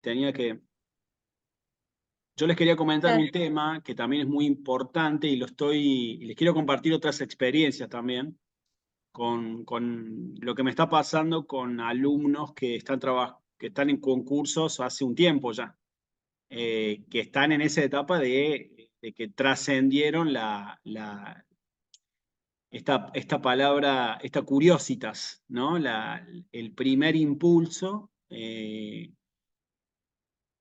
tenía que... Yo les quería comentar Claro. un tema que también es muy importante y les quiero compartir otras experiencias también con lo que me está pasando con alumnos que están en concursos hace un tiempo ya, que están en esa etapa de que trascendieron esta palabra, esta curiositas, ¿no? El primer impulso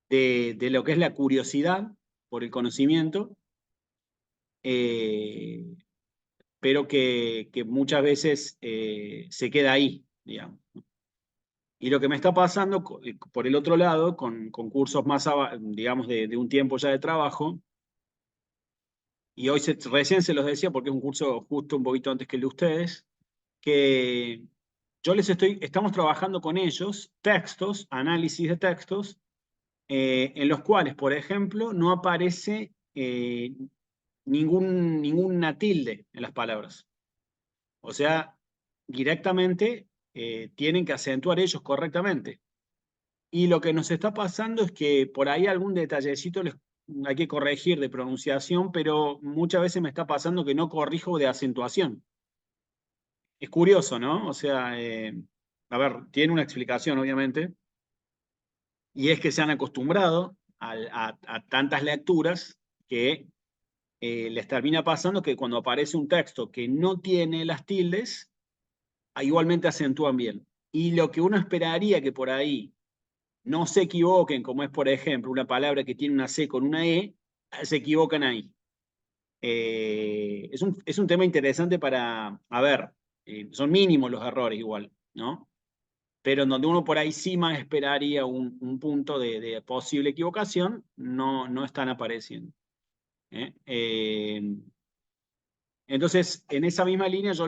de lo que es la curiosidad por el conocimiento, eh, pero que muchas veces se queda ahí, digamos. Y lo que me está pasando, por el otro lado, con cursos más, digamos, de un tiempo ya de trabajo, y hoy recién se los decía porque es un curso justo un poquito antes que el de ustedes, que estamos trabajando con ellos textos, análisis de textos, en los cuales, por ejemplo, no aparece ninguna tilde en las palabras. O sea, directamente tienen que acentuar ellos correctamente. Y lo que nos está pasando es que por ahí algún detallecito hay que corregir de pronunciación, pero muchas veces me está pasando que no corrijo de acentuación. Es curioso, ¿no? O sea, a ver, tiene una explicación, obviamente, y es que se han acostumbrado a tantas lecturas que les termina pasando que cuando aparece un texto que no tiene las tildes, igualmente acentúan bien. Y lo que uno esperaría que por ahí no se equivoquen, como es, por ejemplo, una palabra que tiene una C con una E, se equivocan ahí. Es un tema interesante para, a ver, son mínimos los errores igual, ¿no? Pero en donde uno por ahí sí más esperaría un punto de posible equivocación, no están apareciendo. ¿Eh? Entonces, en esa misma línea yo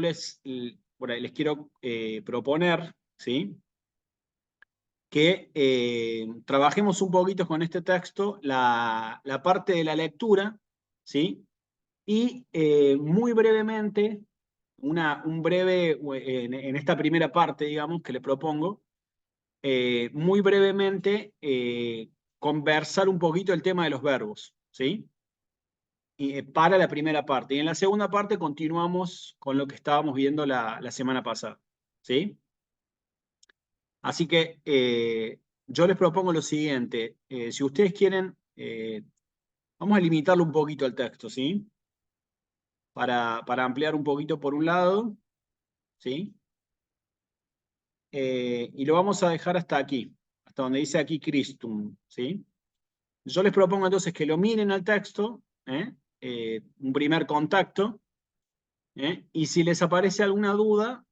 por ahí les quiero proponer, ¿sí? Que trabajemos un poquito con este texto la parte de la lectura, ¿sí? Y muy brevemente, un breve, en esta primera parte, digamos, que le propongo, muy brevemente conversar un poquito el tema de los verbos, ¿sí? Y, para la primera parte. Y en la segunda parte continuamos con lo que estábamos viendo la semana pasada, ¿sí? Así que yo les propongo lo siguiente. Si ustedes quieren, vamos a limitarlo un poquito al texto, ¿sí? Para ampliar un poquito por un lado, ¿sí? Y lo vamos a dejar hasta aquí, hasta donde dice aquí Christum, ¿sí? Yo les propongo entonces que lo miren al texto, un primer contacto, y si les aparece alguna duda,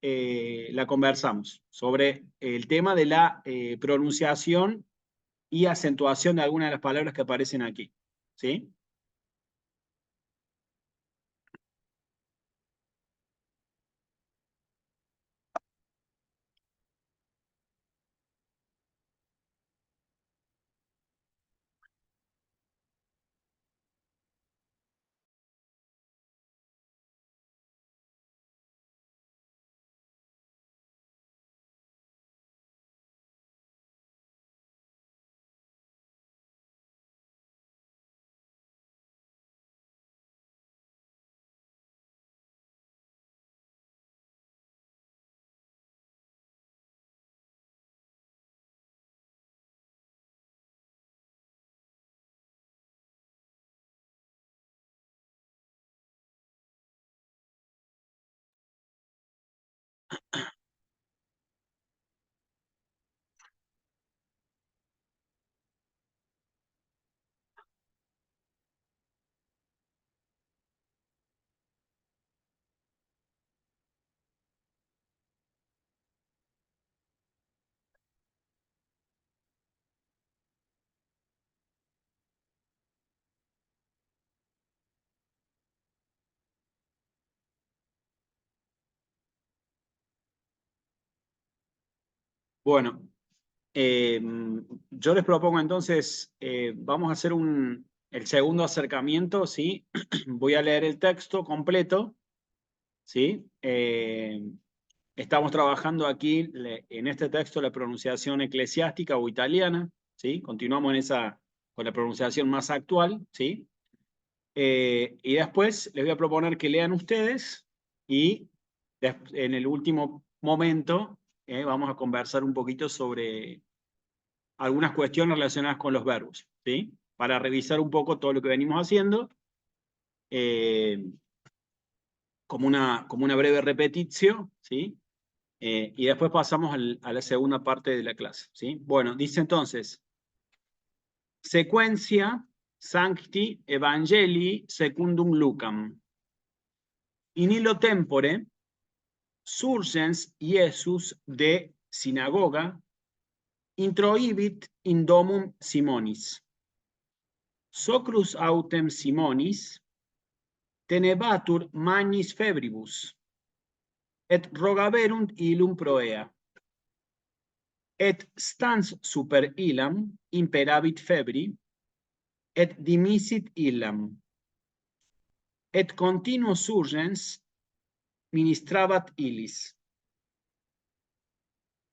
la conversamos sobre el tema de la pronunciación y acentuación de algunas de las palabras que aparecen aquí, ¿sí? Bueno, yo les propongo entonces, vamos a hacer el segundo acercamiento, ¿sí? Voy a leer el texto completo, ¿sí? Estamos trabajando aquí en este texto la pronunciación eclesiástica o italiana, ¿sí? Continuamos con la pronunciación más actual, ¿sí? Y después les voy a proponer que lean ustedes y en el último momento vamos a conversar un poquito sobre algunas cuestiones relacionadas con los verbos, ¿sí? Para revisar un poco todo lo que venimos haciendo, como una breve repetición, ¿sí? Y después pasamos a la segunda parte de la clase, ¿sí? Bueno, dice entonces, secuencia Sancti Evangelii secundum Lucam. In illo tempore surgens Iesus de sinagoga introivit in domum Simonis. Socrus autem Simonis tenebatur magnis febribus, et rogaverunt illum proea. Et stans super illam imperavit febri, et dimisit illam. Et continuos urgens ministrabat illis.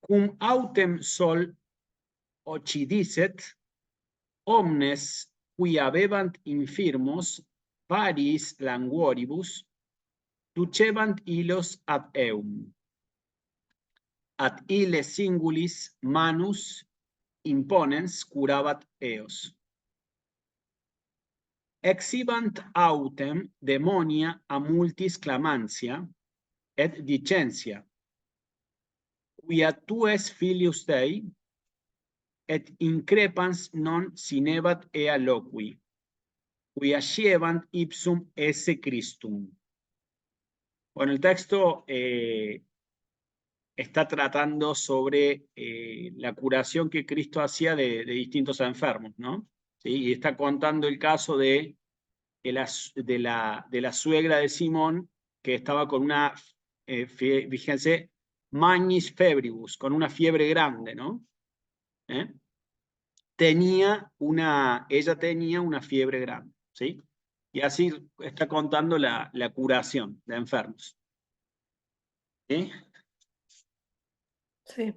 Cum autem sol occidisset, omnes qui habebant infirmos paris languoribus, ducebant illos ad eum. Ad ille singulis manus imponens curabat eos. Exhibant autem demonia a multis clamantia et dicentia, quia tu es filius Dei, et increpans non sinebat ea loqui, quia sciebant ipsum esse Christum. Bueno, el texto está tratando sobre la curación que Cristo hacía de distintos enfermos, ¿no? ¿Sí? Y está contando el caso de la suegra de Simón, que estaba con una, fíjense, magnis febribus, con una fiebre grande, ¿no? Ella tenía una fiebre grande, ¿sí? Y así está contando la curación de enfermos. ¿Sí? Sí.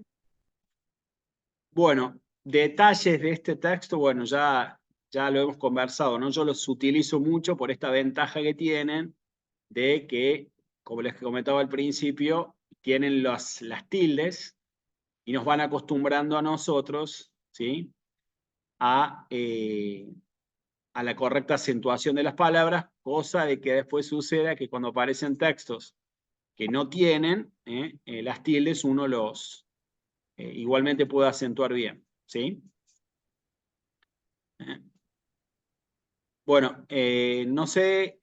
Bueno, detalles de este texto, bueno, ya lo hemos conversado, ¿no? Yo los utilizo mucho por esta ventaja que tienen de que, como les comentaba al principio, tienen las tildes y nos van acostumbrando a nosotros, ¿sí? A la correcta acentuación de las palabras, cosa de que después suceda que cuando aparecen textos que no tienen las tildes, uno los igualmente puede acentuar bien, ¿sí? Bueno, no sé,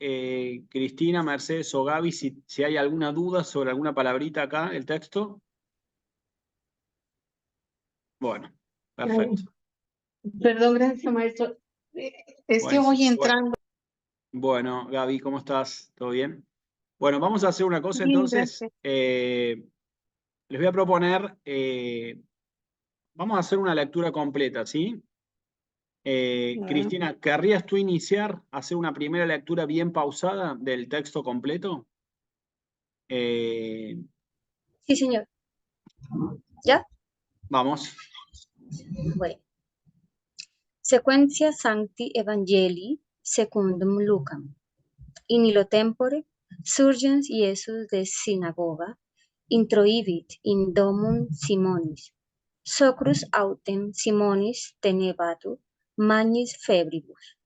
Cristina, Mercedes o Gaby, si hay alguna duda sobre alguna palabrita acá, el texto. Bueno, perfecto. Perdón, gracias, maestro. Es que voy entrando. Bueno, Gaby, ¿cómo estás? ¿Todo bien? Bueno, vamos a hacer una cosa Bien, entonces. gracias. Les voy a proponer, vamos a hacer una lectura completa, ¿sí? Cristina, ¿querrías tú iniciar, hacer una primera lectura bien pausada del texto completo? Sí, señor. ¿Ya? Vamos. Bueno. Sequentia Sancti Evangelii secundum Lucam. In illo tempore surgens Iesus de synagoga introivit in domum Simonis. Socrus autem Simonis tenebatur magnis febribus,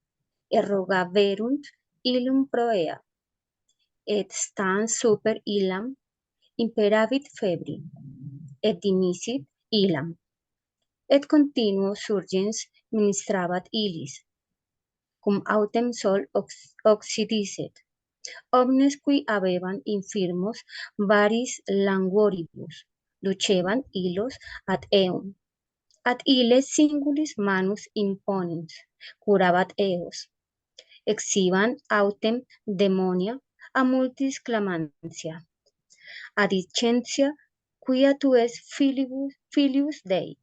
errogaverunt illum proea, et stans super illam imperavit febri, et dimisit illam. Et continuo surgens ministrabat illis, cum autem sol occidisset. Omnes qui habebant infirmos varis languoribus, ducebant illos ad eum. Ad ille singulis manus imponens, curabat eos. Exhibant autem demonia a multis clamantia. Adicentia, quia tu es filius Dei.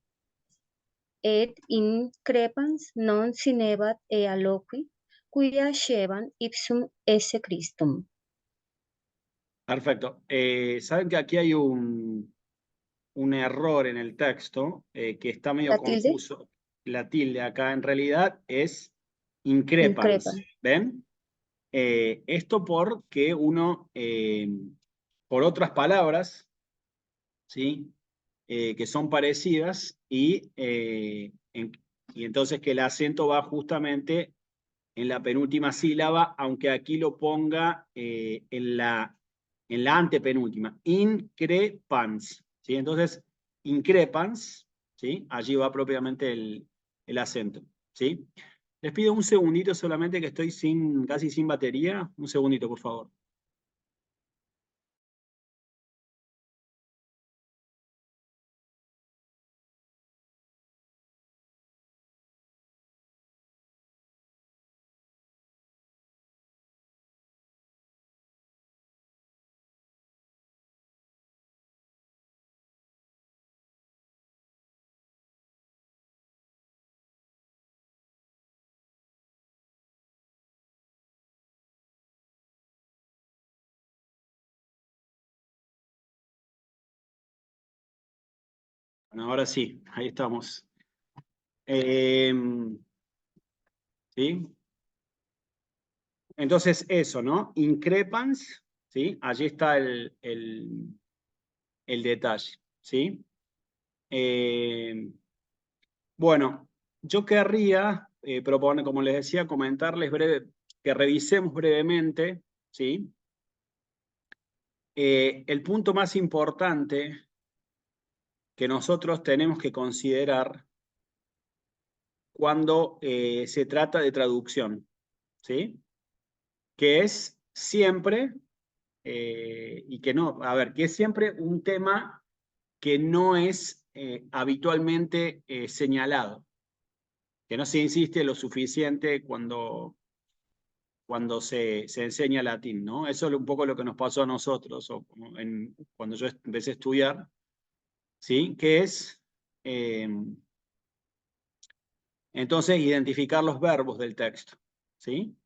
Et increpans non sinebat ea loqui, quia sceban ipsum esse Christum. Perfecto. Saben que aquí hay un error en el texto que está medio ¿La tilde? confuso. la tilde acá en realidad es increpans. Increpan. ¿Ven? Esto porque uno, por otras palabras, ¿sí? Que son parecidas y entonces que el acento va justamente en la penúltima sílaba, aunque aquí lo ponga en la antepenúltima. Increpans. ¿Sí? Entonces, increpans, ¿sí? Allí va propiamente el acento. ¿Sí? Les pido un segundito solamente que estoy casi sin batería. Un segundito, por favor. Bueno, ahora sí, ahí estamos. ¿Sí? Entonces, eso, ¿no? Increpans, ¿sí? Allí está el detalle, ¿sí? Bueno, yo querría proponer, como les decía, comentarles que revisemos brevemente, ¿sí? El punto más importante que nosotros tenemos que considerar cuando se trata de traducción, ¿sí? Que es siempre, y que no, a ver, que es siempre un tema que no es habitualmente señalado, que no se insiste lo suficiente cuando se enseña latín, ¿no? Eso es un poco lo que nos pasó a nosotros cuando yo empecé a estudiar, ¿sí? Que es, entonces, identificar los verbos del texto, ¿sí?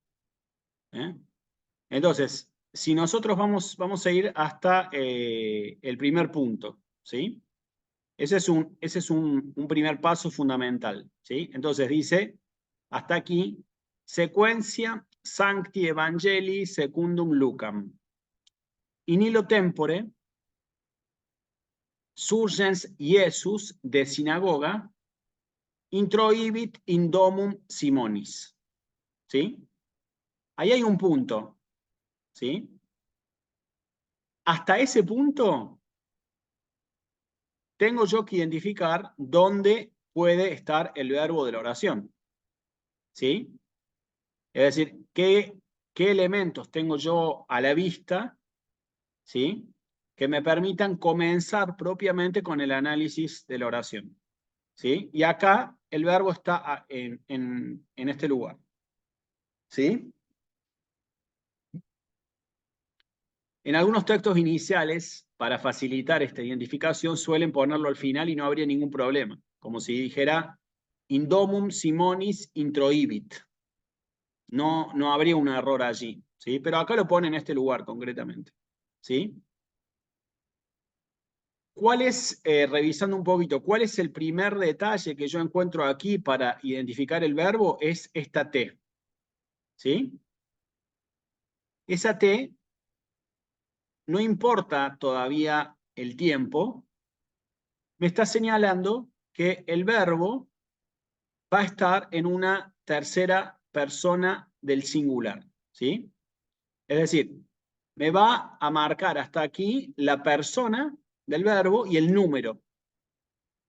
Entonces, si nosotros vamos a ir hasta el primer punto, ¿sí? Ese es un primer paso fundamental, ¿sí? Entonces dice, hasta aquí, sequentia sancti evangelii secundum Lucam. In illo tempore, surgens Iesus de sinagoga, introibit in domum Simonis. ¿Sí? Ahí hay un punto, ¿sí? Hasta ese punto tengo yo que identificar dónde puede estar el verbo de la oración, ¿sí? Es decir, qué elementos tengo yo a la vista, ¿sí? Que me permitan comenzar propiamente con el análisis de la oración, ¿sí? Y acá el verbo está en este lugar, ¿sí? En algunos textos iniciales, para facilitar esta identificación, suelen ponerlo al final y no habría ningún problema, como si dijera Indomum Simonis introibit. No habría un error allí, ¿sí? Pero acá lo pone en este lugar concretamente, ¿sí? ¿Cuál es, revisando un poquito, cuál es el primer detalle que yo encuentro aquí para identificar el verbo? Es esta T, ¿sí? Esa T, no importa todavía el tiempo, me está señalando que el verbo va a estar en una tercera persona del singular, ¿sí? Es decir, me va a marcar hasta aquí la persona del verbo y el número,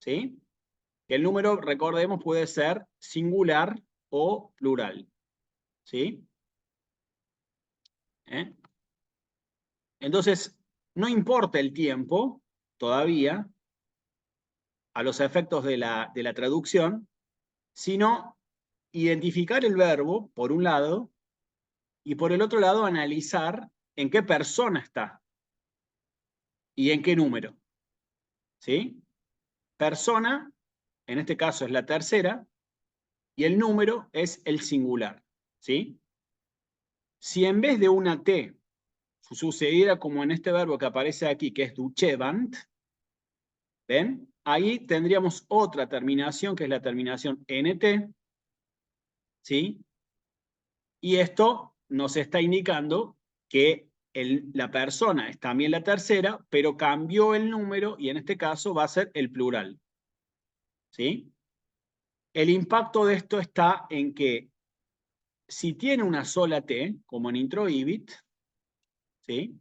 ¿sí? El número, recordemos, puede ser singular o plural, ¿sí? Entonces, no importa el tiempo todavía a los efectos de la traducción, sino identificar el verbo, por un lado, y por el otro lado, analizar en qué persona está y en qué número, ¿sí? Persona, en este caso es la tercera, y el número es el singular, ¿sí? Si en vez de una T sucediera como en este verbo que aparece aquí, que es ducebant, ¿ven? ahí tendríamos otra terminación, que es la terminación NT, ¿sí? Y esto nos está indicando que la persona es también la tercera, pero cambió el número y en este caso va a ser el plural, ¿sí? El impacto de esto está en que si tiene una sola T, como en introibit, ¿sí?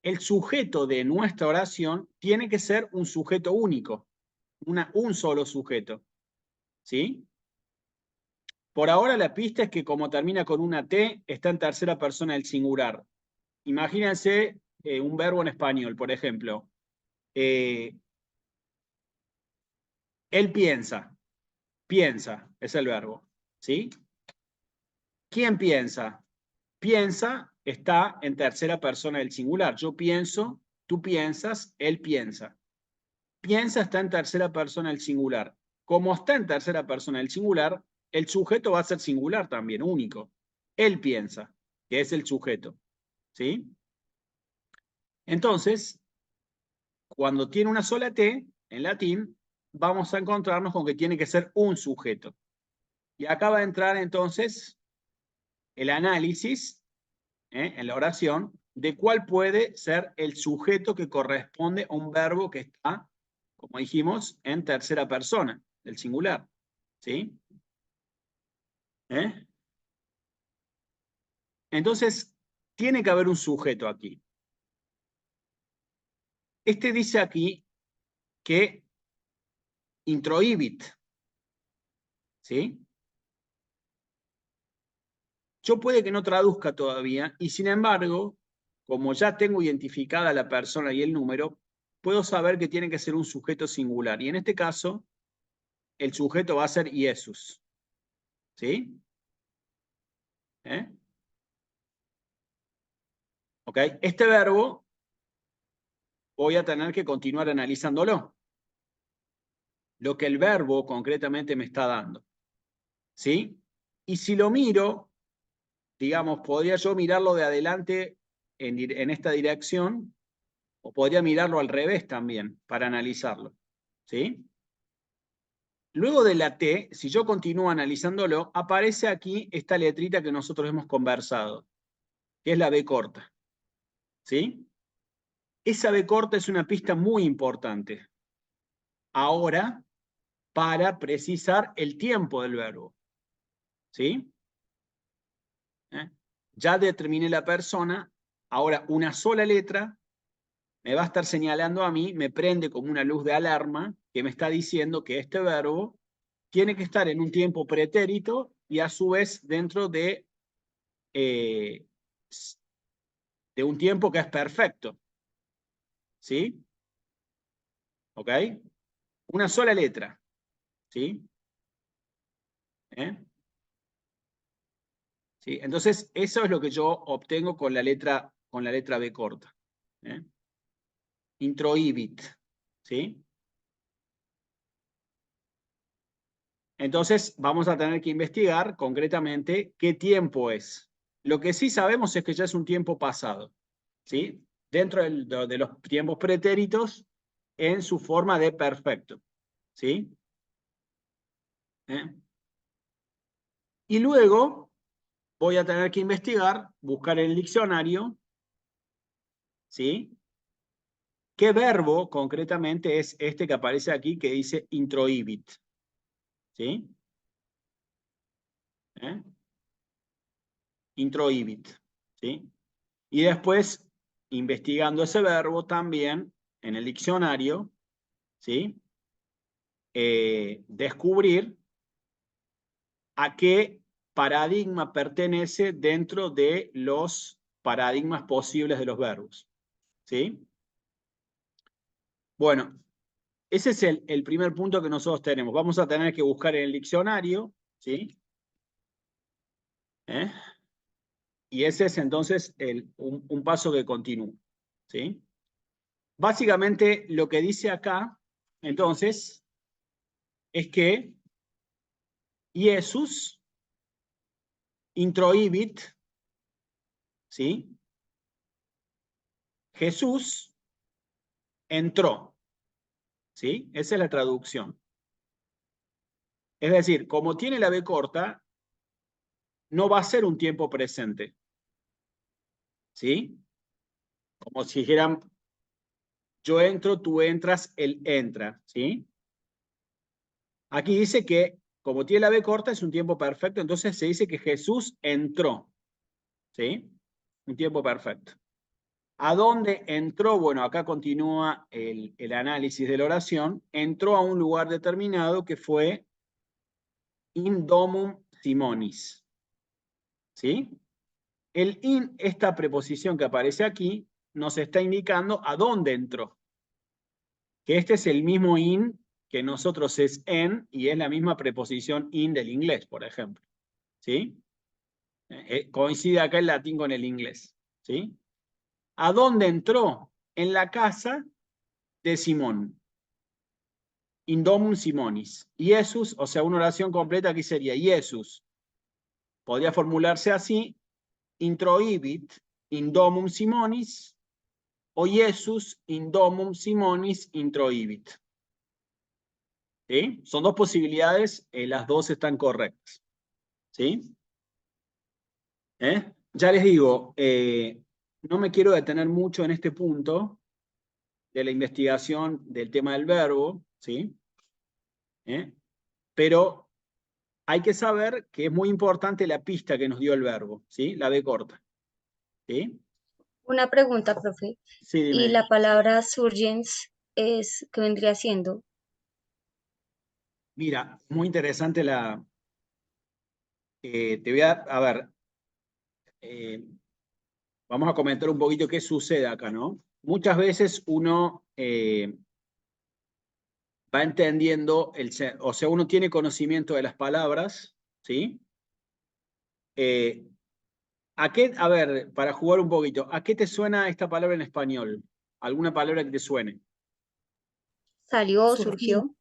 El sujeto de nuestra oración tiene que ser un sujeto único, un solo sujeto, ¿sí? Por ahora la pista es que como termina con una T, está en tercera persona del singular. Imagínense un verbo en español, por ejemplo. Él piensa es el verbo, ¿sí? ¿Quién piensa? Piensa está en tercera persona del singular. Yo pienso, tú piensas, él piensa. Piensa está en tercera persona del singular. Como está en tercera persona del singular, el sujeto va a ser singular también, único. Él piensa, que es el sujeto, ¿sí? Entonces, cuando tiene una sola T, en latín, vamos a encontrarnos con que tiene que ser un sujeto. Y acá va a entrar entonces el análisis en la oración de cuál puede ser el sujeto que corresponde a un verbo que está, como dijimos, en tercera persona, del singular. ¿Sí? Entonces, tiene que haber un sujeto aquí. Este dice aquí que introibit, ¿sí? Yo puede que no traduzca todavía y sin embargo, como ya tengo identificada la persona y el número, puedo saber que tiene que ser un sujeto singular. Y en este caso, el sujeto va a ser Jesús. ¿Sí? ¿Ok? Este verbo voy a tener que continuar analizándolo. Lo que el verbo concretamente me está dando. ¿Sí? Y si lo miro, digamos, podría yo mirarlo de adelante en esta dirección, o podría mirarlo al revés también para analizarlo. ¿Sí? Luego de la T, si yo continúo analizándolo, aparece aquí esta letrita que nosotros hemos conversado, que es la B corta. ¿Sí? Esa B corta es una pista muy importante. Ahora, para precisar el tiempo del verbo. ¿Sí? Ya determiné la persona, ahora una sola letra me va a estar señalando a mí, me prende como una luz de alarma que me está diciendo que este verbo tiene que estar en un tiempo pretérito y a su vez dentro de un tiempo que es perfecto. ¿Sí? ¿Ok? Una sola letra. ¿Sí? ¿Sí? Entonces, eso es lo que yo obtengo con la letra B corta. Introibit. ¿Sí? Entonces, vamos a tener que investigar concretamente qué tiempo es. Lo que sí sabemos es que ya es un tiempo pasado. ¿Sí? Dentro de los tiempos pretéritos en su forma de perfecto. ¿Sí? Y luego voy a tener que investigar, buscar en el diccionario, ¿sí? ¿Qué verbo concretamente es este que aparece aquí que dice introibit? ¿Sí? Introibit. ¿Sí? Y después, investigando ese verbo también en el diccionario, ¿sí? Descubrir a qué paradigma pertenece dentro de los paradigmas posibles de los verbos. ¿Sí? Bueno, ese es el primer punto que nosotros tenemos. Vamos a tener que buscar en el diccionario, ¿sí? Y ese es entonces un paso que continúa, ¿sí? Básicamente lo que dice acá, entonces, es que Jesús introibit, ¿sí? Jesús entró. ¿Sí? Esa es la traducción. Es decir, como tiene la B corta, no va a ser un tiempo presente. ¿Sí? Como si dijeran, yo entro, tú entras, él entra. ¿Sí? Aquí dice que, como tiene la B corta, es un tiempo perfecto, entonces se dice que Jesús entró. ¿Sí? Un tiempo perfecto. ¿A dónde entró? Bueno, acá continúa el análisis de la oración. Entró a un lugar determinado que fue in domum Simonis. ¿Sí? El in, esta preposición que aparece aquí, nos está indicando a dónde entró. Que este es el mismo in que nosotros es en, y es la misma preposición in del inglés, por ejemplo. ¿Sí? Coincide acá el latín con el inglés. ¿Sí? ¿A dónde entró? En la casa de Simón. In domum Simonis. Jesús, o sea, una oración completa aquí sería Jesús. Podría formularse así, introibit in domum Simonis, o Jesús in domum Simonis introibit. ¿Sí? Son dos posibilidades, las dos están correctas. ¿Sí? Ya les digo, no me quiero detener mucho en este punto de la investigación del tema del verbo, ¿sí? Pero hay que saber que es muy importante la pista que nos dio el verbo, ¿sí? La B corta. ¿Sí? Una pregunta, profe. Sí, ¿Y dime. la palabra surgens es qué vendría siendo? Mira, muy interesante la... te voy a ver, vamos a comentar un poquito qué sucede acá, ¿no? Muchas veces uno va entendiendo, o sea, uno tiene conocimiento de las palabras, ¿sí? A ver, para jugar un poquito, ¿a qué te suena esta palabra en español? ¿Alguna palabra que te suene? ¿Salió, Surgir. surgió?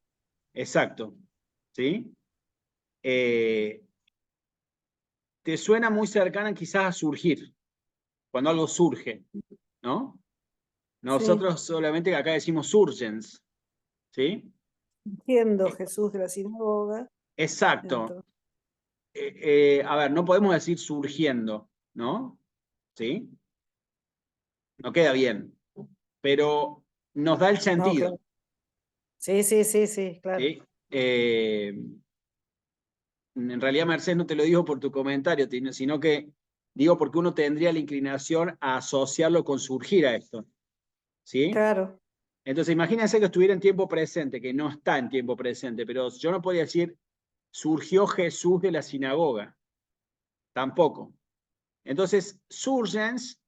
Exacto, ¿sí? Te suena muy cercana quizás a surgir, cuando algo surge, ¿no? Sí, Nosotros solamente acá decimos surgens, ¿sí? siendo Jesús de la sinagoga, Exacto. entró. A ver, no podemos decir surgiendo, ¿no? ¿Sí? No queda bien, pero nos da el No, sentido, claro. Sí, sí, sí, sí, claro. ¿sí? En realidad, Mercedes, no te lo digo por tu comentario, sino que digo porque uno tendría la inclinación a asociarlo con surgir a esto, ¿sí? Claro. Entonces, imagínense que estuviera en tiempo presente, que no está en tiempo presente, pero yo no podría decir, surgió Jesús de la sinagoga, tampoco. Entonces, surgens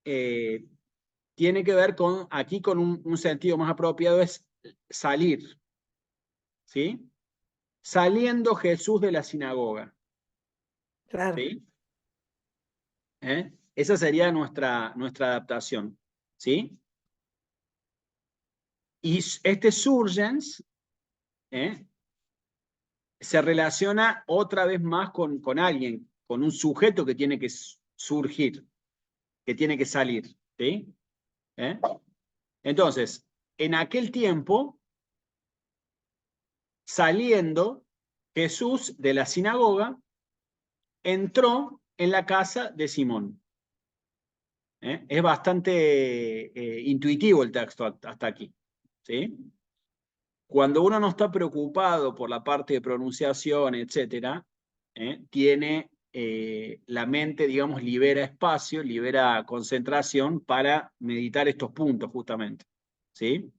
tiene que ver con, aquí con un sentido más apropiado, es salir, ¿sí? Saliendo Jesús de la sinagoga, Claro. ¿sí? Esa sería nuestra adaptación, ¿sí? Y este surgens se relaciona otra vez más con alguien, con un sujeto que tiene que surgir, que tiene que salir, ¿sí? Entonces, en aquel tiempo, saliendo Jesús de la sinagoga, entró en la casa de Simón. Es bastante intuitivo el texto hasta aquí, ¿sí? Cuando uno no está preocupado por la parte de pronunciación, etcétera, tiene la mente, digamos, libera espacio, libera concentración para meditar estos puntos, justamente. ¿Sí?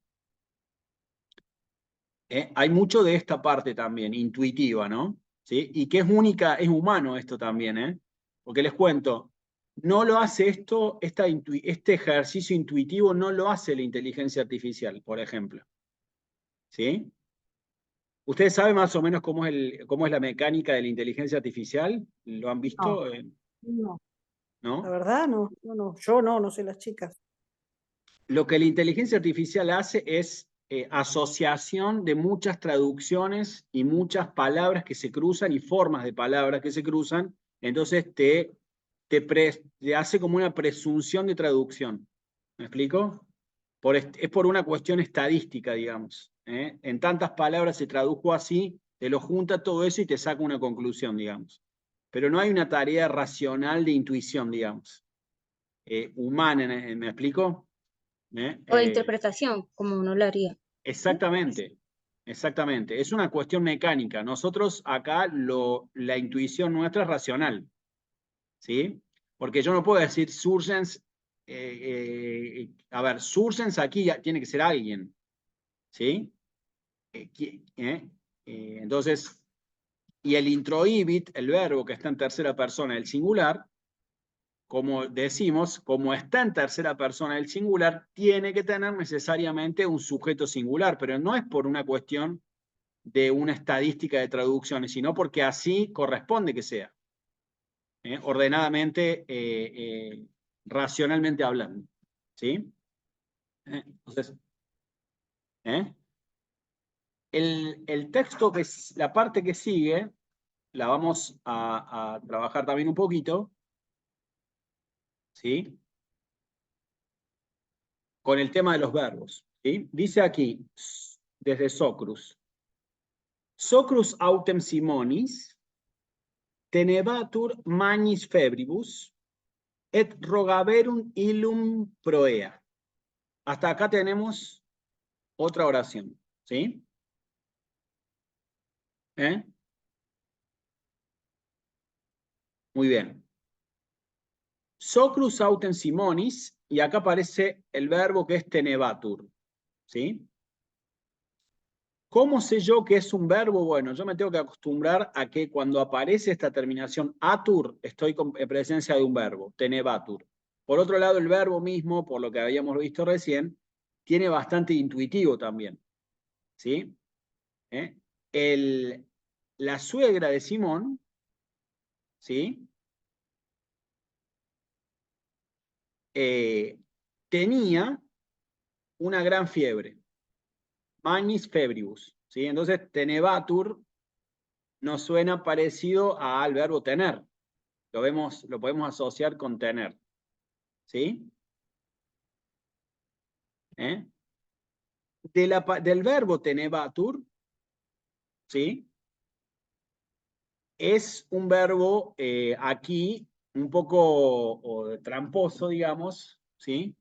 Hay mucho de esta parte también, intuitiva, ¿no? ¿Sí? Y que es única, es humano esto también, ¿eh? Porque les cuento, no lo hace esto, este ejercicio intuitivo no lo hace la inteligencia artificial, por ejemplo. ¿Sí? ¿Ustedes saben más o menos cómo es la mecánica de la inteligencia artificial? ¿Lo han No, visto? no. La ¿No? verdad, no, no, no. Yo no, no sé las chicas. Lo que la inteligencia artificial hace es asociación de muchas traducciones y muchas palabras que se cruzan y formas de palabras que se cruzan. Entonces te hace como una presunción de traducción. ¿Me explico? Es por una cuestión estadística, digamos. En tantas palabras se tradujo así, te lo junta todo eso y te saca una conclusión, digamos. Pero no hay una tarea racional de intuición, digamos. Humana, ¿me explico? O de interpretación, como uno lo haría. Exactamente, exactamente. Es una cuestión mecánica. Nosotros acá la intuición nuestra es racional, ¿sí? Porque yo no puedo decir surgens, a ver, surgens aquí ya tiene que ser alguien, ¿sí? Entonces, y el introhibit, el verbo que está en tercera persona del singular, como decimos, como está en tercera persona del singular, tiene que tener necesariamente un sujeto singular, pero no es por una cuestión de una estadística de traducciones, sino porque así corresponde que sea, ordenadamente, racionalmente hablando. ¿Sí? Entonces, el texto, que es la parte que sigue, la vamos a trabajar también un poquito, ¿sí? Con el tema de los verbos. ¿Sí? Dice aquí, desde Socrus: Socrus autem Simonis, tenebatur magnis febribus, et rogaverum illum proea. Hasta acá tenemos otra oración, ¿sí? Muy bien. Socrus autem Simonis, y acá aparece el verbo que es tenebatur, ¿sí? ¿Cómo sé yo que es un verbo? Bueno, yo me tengo que acostumbrar a que cuando aparece esta terminación atur, estoy en presencia de un verbo, tenebatur. Por otro lado, el verbo mismo, por lo que habíamos visto recién, tiene bastante intuitivo también, ¿sí? La suegra de Simón, ¿sí? Tenía una gran fiebre, magnis febribus, ¿sí? Entonces, tenebatur nos suena parecido al verbo tener. Lo podemos asociar con tener, ¿sí? Del verbo tenebatur, ¿sí? Es un verbo aquí un poco tramposo, digamos, ¿sí?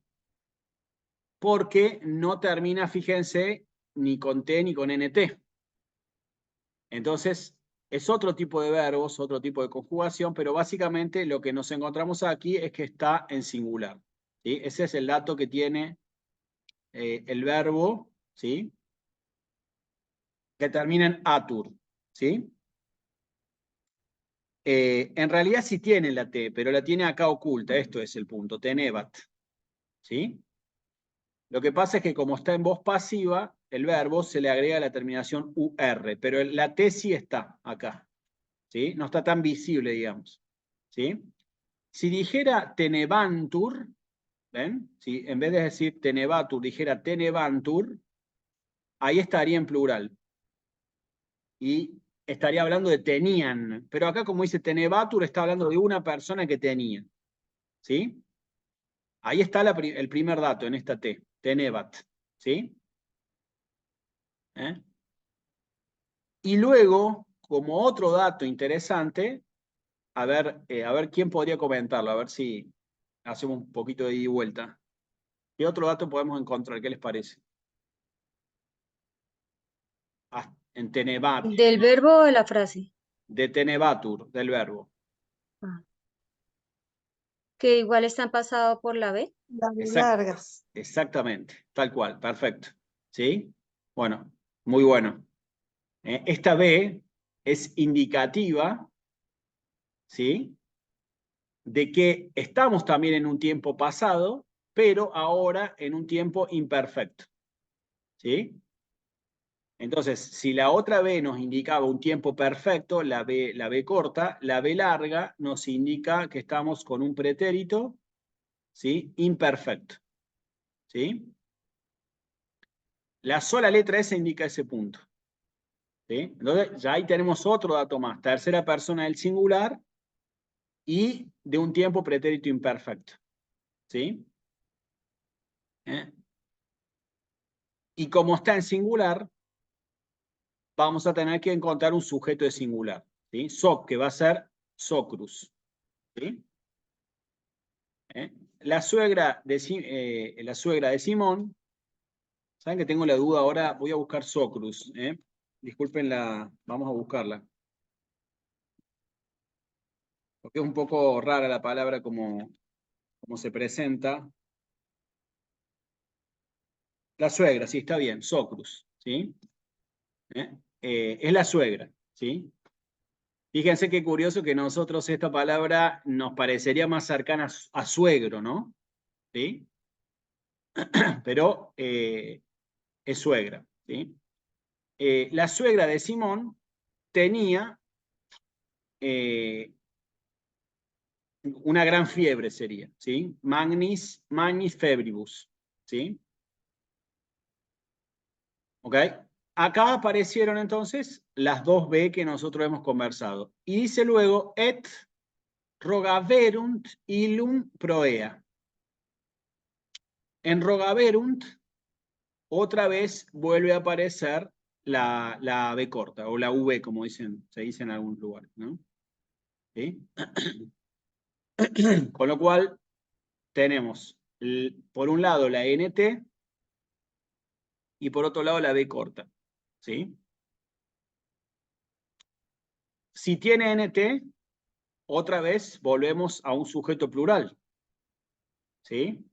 Porque no termina, fíjense, ni con T ni con NT. Entonces, es otro tipo de verbos, otro tipo de conjugación, pero básicamente lo que nos encontramos aquí es que está en singular, ¿sí? Ese es el dato que tiene el verbo, ¿sí? Que termina en atur, ¿sí? En realidad sí tiene la T, pero la tiene acá oculta, esto es el punto, tenebat, ¿sí? Lo que pasa es que como está en voz pasiva, el verbo se le agrega la terminación UR, pero la T sí está acá, ¿sí? No está tan visible, digamos, ¿sí? Si dijera tenebantur, ¿ven? Si en vez de decir tenebatur dijera tenebantur, ahí estaría en plural. Y estaría hablando de tenían, pero acá como dice tenebatur está hablando de una persona que tenía, ¿sí? Ahí está el primer dato en esta T, tenebat, ¿sí? Y luego, como otro dato interesante, a ver quién podría comentarlo, a ver si hacemos un poquito de ida y vuelta. ¿Qué otro dato podemos encontrar? ¿Qué les parece? En tenebat. ¿Del verbo o de la frase? De tenebatur, del verbo. Ah. Que igual están pasados por la B. Las largas. Exactamente, tal cual, perfecto. ¿Sí? Bueno, muy bueno. Esta B es indicativa, ¿sí? De que estamos también en un tiempo pasado, pero ahora en un tiempo imperfecto, ¿sí? Entonces, si la otra B nos indicaba un tiempo perfecto, la B corta, la B larga nos indica que estamos con un pretérito, ¿sí? Imperfecto, ¿sí? La sola letra S indica ese punto, ¿sí? Entonces, ya ahí tenemos otro dato más, tercera persona del singular y de un tiempo pretérito imperfecto, ¿sí? Y como está en singular, vamos a tener que encontrar un sujeto de singular, ¿sí? Soc, que va a ser socrus, ¿sí? La suegra de Simón, ¿saben que tengo la duda ahora? Voy a buscar socrus, disculpen vamos a buscarla. Porque es un poco rara la palabra como se presenta. La suegra, sí, está bien, socrus, ¿sí? Es la suegra, ¿sí? Fíjense qué curioso que nosotros esta palabra nos parecería más cercana a suegro, ¿no? ¿Sí? Pero es suegra, ¿sí? La suegra de Simón tenía una gran fiebre, sería, ¿sí? Magnis febribus, ¿sí? ¿Ok? Acá aparecieron entonces las dos B que nosotros hemos conversado. Y dice luego, et rogaverunt illum proea. En rogaverunt, otra vez vuelve a aparecer la B corta, o la V, como se dice en algún lugar, ¿no? ¿Sí? Con lo cual, tenemos por un lado la NT y por otro lado la B corta, ¿sí? Si tiene NT, otra vez volvemos a un sujeto plural, ¿sí?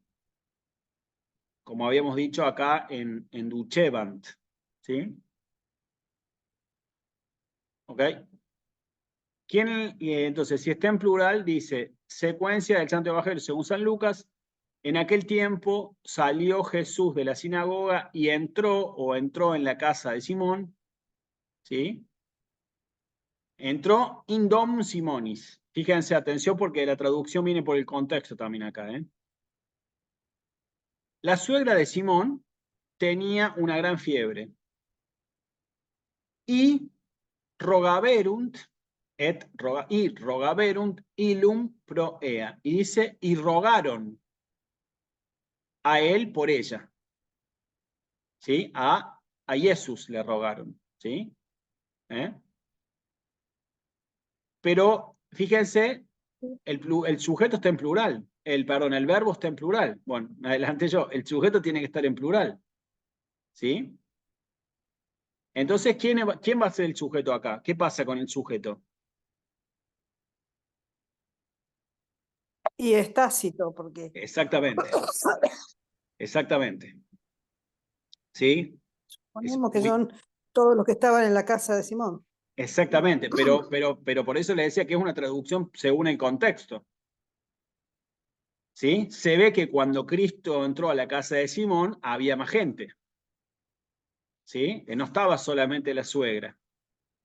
Como habíamos dicho acá en Duchevant, ¿sí? ¿Ok? Entonces, si está en plural, dice, secuencia del Santo Evangelio según San Lucas, en aquel tiempo salió Jesús de la sinagoga y entró en la casa de Simón, ¿sí? Entró in domum Simonis. Fíjense, atención, porque la traducción viene por el contexto también acá, ¿eh? La suegra de Simón tenía una gran fiebre y rogaverunt rogaverunt illum pro ea. Y dice, y rogaron a él por ella. ¿Sí? A Jesús le rogaron. ¿Sí? Pero fíjense, el sujeto está en plural. Perdón, el verbo está en plural. Bueno, me adelanté yo. El sujeto tiene que estar en plural. ¿Sí? Entonces, ¿quién va a ser el sujeto acá? ¿Qué pasa con el sujeto? Y es Tácito, porque... Exactamente. Exactamente. ¿Sí? Suponemos que son todos los que estaban en la casa de Simón. Exactamente, pero por eso le decía que es una traducción según el contexto. ¿Sí? Se ve que cuando Cristo entró a la casa de Simón, había más gente. ¿Sí? Que no estaba solamente la suegra.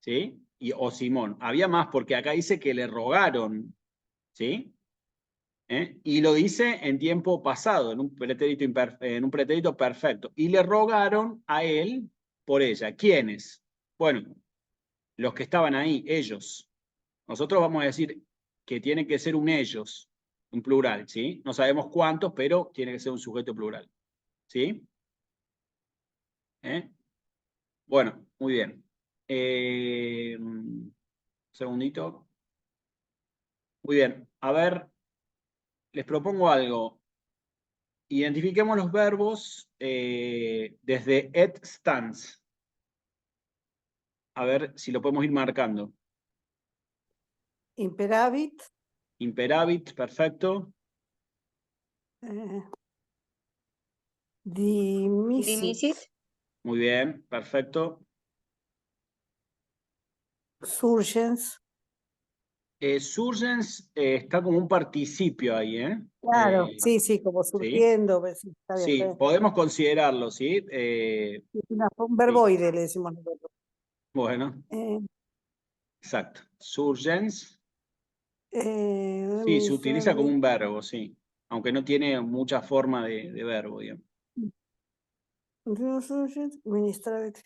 ¿Sí? O Simón. Había más, porque acá dice que le rogaron. ¿Sí? Y lo dice en tiempo pasado, en un pretérito perfecto. Y le rogaron a él por ella. ¿Quiénes? Bueno, los que estaban ahí, ellos. Nosotros vamos a decir que tiene que ser un ellos, un plural, ¿sí? No sabemos cuántos, pero tiene que ser un sujeto plural, ¿sí? Bueno, muy bien. Un segundito. Muy bien, a ver, les propongo algo. Identifiquemos los verbos desde et stans. A ver si lo podemos ir marcando. Imperavit. Imperavit, perfecto. Dimisit. Muy bien, perfecto. Surgens. Surgens está como un participio ahí, ¿eh? Claro, sí, como ¿Sí? surgiendo. Pues, está bien, Sí, está bien. podemos considerarlo, ¿sí? Un verboide le decimos nosotros. Bueno, exacto. Surgens. Sí, se utiliza como un verbo, sí. Aunque no tiene mucha forma de verbo, digamos. Ministravit.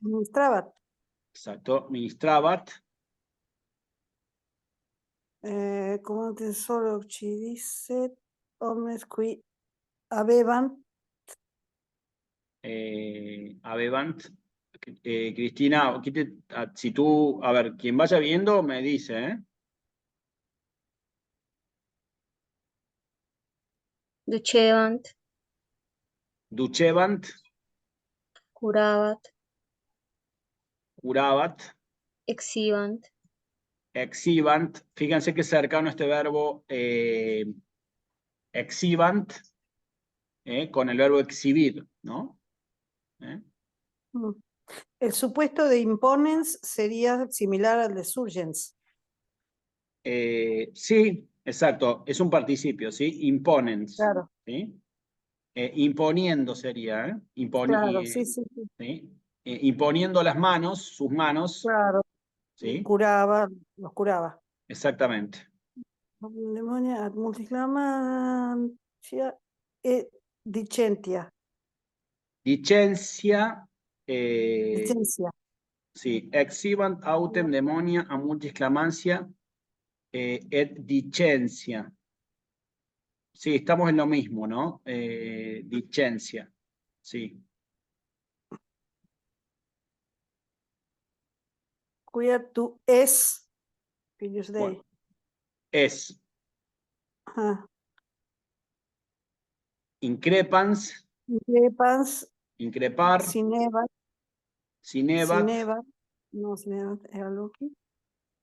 Ministravat. Exacto. Ministrabat. Come te solo ci disse, omnes qui avevant. Habebant. Cristina, si tú, a ver, quien vaya viendo me dice, ¿eh? Duchevant, Duchevant, curabat, curabat, exhibant, exhibant. Fíjense que cercano este verbo exhibant con el verbo exhibir, ¿no? Mm. El supuesto de imponens sería similar al de surgens. Sí, exacto, es un participio, ¿sí? Imponens, Claro, ¿sí? Imponiendo sería, ¿eh? claro, sí, sí, sí, ¿sí? Imponiendo las manos, sus manos, claro. ¿sí? Curaba, los curaba. Exactamente. Demonia ad multiclamancia e dicentia. Licencia, Licencia. sí, exhibant autem demonia a multis clamancia et dicencia. Sí, estamos en lo mismo, ¿no? Dicencia, sí. Cuida tu es, Filius Dei. Bueno, es Ajá. increpans, Increpans, increpar, sinebat, sinebat, sinebat, no sinebat, era loci.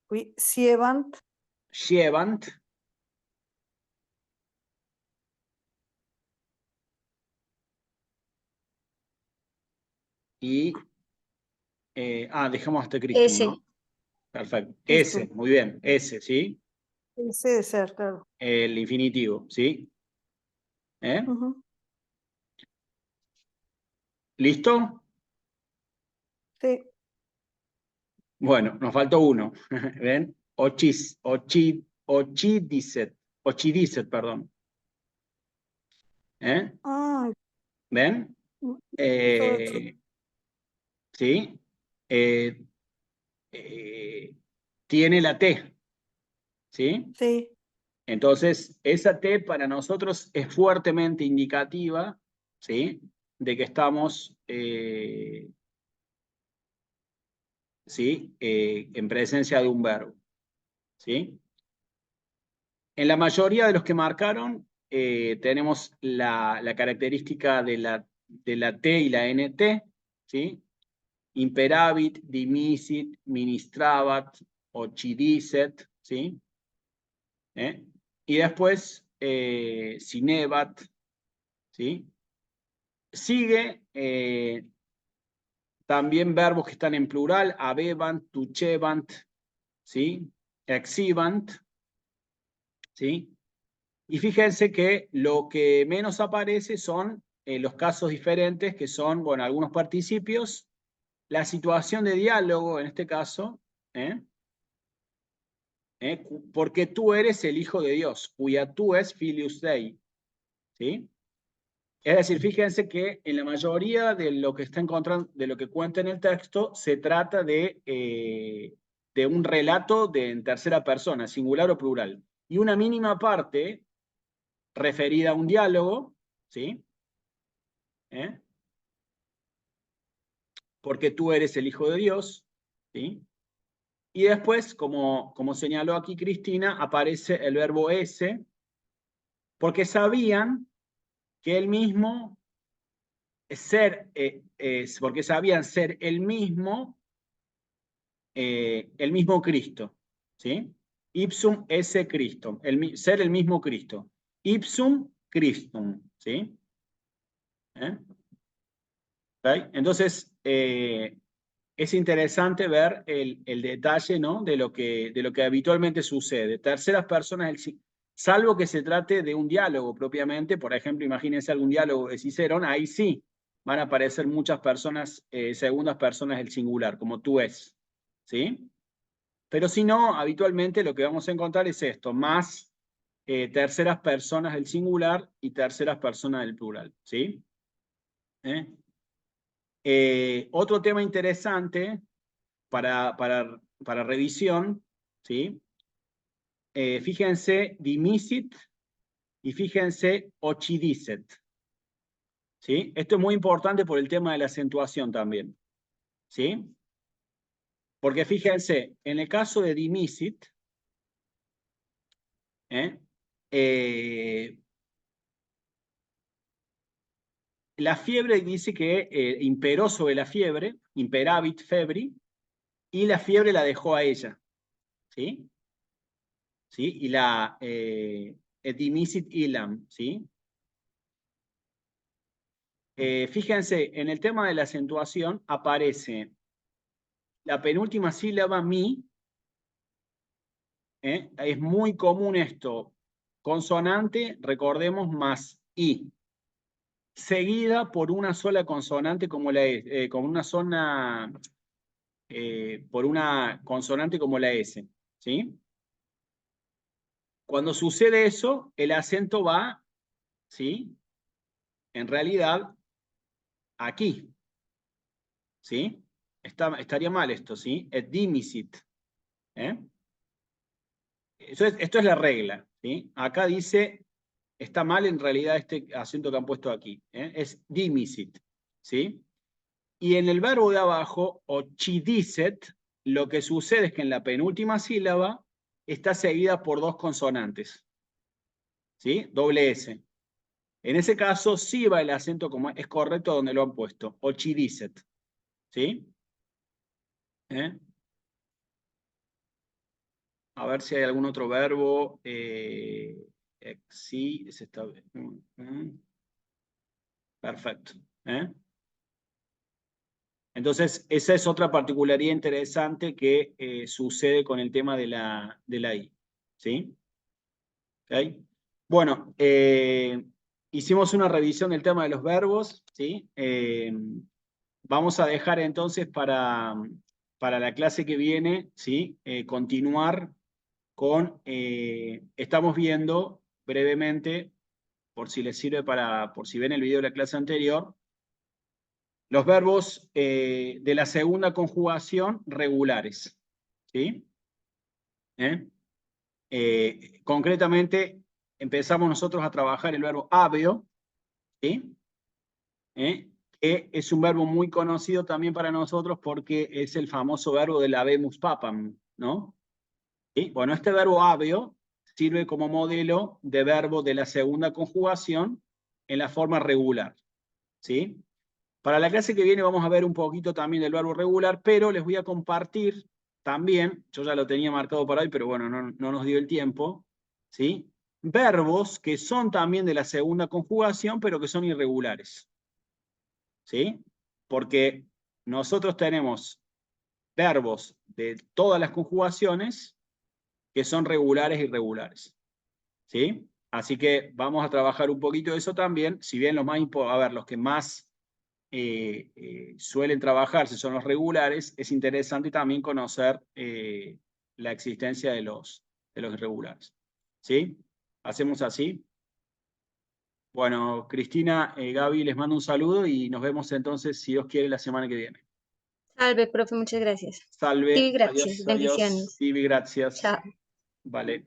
Qui siebant, llevant, y dejamos hasta Cristo, ¿no? ese, Perfecto. Christum. Ese, muy bien, ese, ¿sí? Ese de ser, claro. El infinitivo, ¿sí? Ujú. ¿Listo? Sí, Bueno, nos faltó uno. ¿Ven? Ochidicet, perdón. ah, ¿Ven? eso, ¿Sí? Eh, eh, tiene la T, ¿sí? sí, Entonces, esa T para nosotros es fuertemente indicativa, ¿sí? De que estamos, ¿sí? En presencia de un verbo, ¿sí? En la mayoría de los que marcaron, tenemos la característica de la T y la NT, ¿sí? Imperavit, dimisit, ministrabat, occidicet, ¿sí? Y después, cinebat, ¿sí? Sigue también verbos que están en plural, habebant, tuchebant, ¿sí? Exhibant, ¿sí? Y fíjense que lo que menos aparece son los casos diferentes, que son, bueno, algunos participios, la situación de diálogo, en este caso, porque tú eres el Hijo de Dios, cuya tú es Filius Dei, ¿sí? Es decir, fíjense que en la mayoría de lo que está encontrando, de lo que cuenta en el texto, se trata de un relato en tercera persona, singular o plural. Y una mínima parte referida a un diálogo, ¿sí? Porque tú eres el Hijo de Dios, ¿sí? Y después, como señaló aquí Cristina, aparece el verbo ese, porque sabían que él mismo porque sabían ser el mismo Cristo, ¿sí? Ipsum esse Christum, ser el mismo Cristo. Ipsum Christum, ¿sí? ¿Okay? Entonces, es interesante ver el detalle, ¿no? de lo que habitualmente sucede. Terceras personas, salvo que se trate de un diálogo propiamente, por ejemplo, imagínense algún diálogo de Cicerón, ahí sí van a aparecer muchas personas, segundas personas del singular, como tú es, ¿sí? Pero si no, habitualmente lo que vamos a encontrar es esto, más terceras personas del singular y terceras personas del plural, ¿sí? Otro tema interesante para revisión, ¿sí? Fíjense dimisit y fíjense occidicet, ¿Sí? Esto es muy importante por el tema de la acentuación también. ¿Sí? Porque fíjense, en el caso de dimisit, la fiebre dice que imperó sobre la fiebre, imperavit febri, y la fiebre la dejó a ella. ¿Sí? ¿Sí? Y la dimisit ilam, ¿sí? Fíjense, en el tema de la acentuación aparece la penúltima sílaba mi, es muy común esto, consonante, recordemos, más i, seguida por una sola consonante como la S, por una consonante como la S, ¿sí? Cuando sucede eso, el acento va, ¿sí? En realidad, aquí, ¿sí? Estaría mal esto, ¿sí? Et dimisit, ¿eh? Esto es la regla, ¿sí? Acá dice, está mal en realidad este acento que han puesto aquí, es dimisit, ¿sí? Y en el verbo de abajo, ochidiset, lo que sucede es que en la penúltima sílaba está seguida por dos consonantes, ¿sí? Doble S. En ese caso sí va el acento como es correcto donde lo han puesto, ochidiset, ¿sí? A ver si hay algún otro verbo. Sí, se está. Perfecto. Entonces, esa es otra particularidad interesante que sucede con el tema de la I. ¿Sí? ¿Okay? Bueno, hicimos una revisión del tema de los verbos. ¿Sí? Vamos a dejar entonces para la clase que viene, ¿sí? Continuar con, estamos viendo brevemente, por si les sirve por si ven el video de la clase anterior, los verbos de la segunda conjugación regulares. ¿Sí? Concretamente, empezamos nosotros a trabajar el verbo habeo, ¿sí? Que es un verbo muy conocido también para nosotros porque es el famoso verbo del habemus papam, ¿no? ¿Sí? Bueno, este verbo habeo sirve como modelo de verbo de la segunda conjugación en la forma regular. ¿Sí? Para la clase que viene vamos a ver un poquito también del verbo regular, pero les voy a compartir también, yo ya lo tenía marcado para hoy, pero bueno, no nos dio el tiempo, ¿sí? Verbos que son también de la segunda conjugación, pero que son irregulares. ¿Sí? Porque nosotros tenemos verbos de todas las conjugaciones que son regulares y irregulares. ¿Sí? Así que vamos a trabajar un poquito de eso también, si bien los que más suelen trabajarse son los regulares, es interesante también conocer la existencia de los irregulares. ¿Sí? ¿Hacemos así? Bueno, Cristina, Gaby, les mando un saludo y nos vemos entonces, si Dios quiere, la semana que viene. Salve, profe, muchas gracias. Salve, Sí, gracias. adiós, adiós, Bendiciones. Vivi, gracias. Chao. Vale.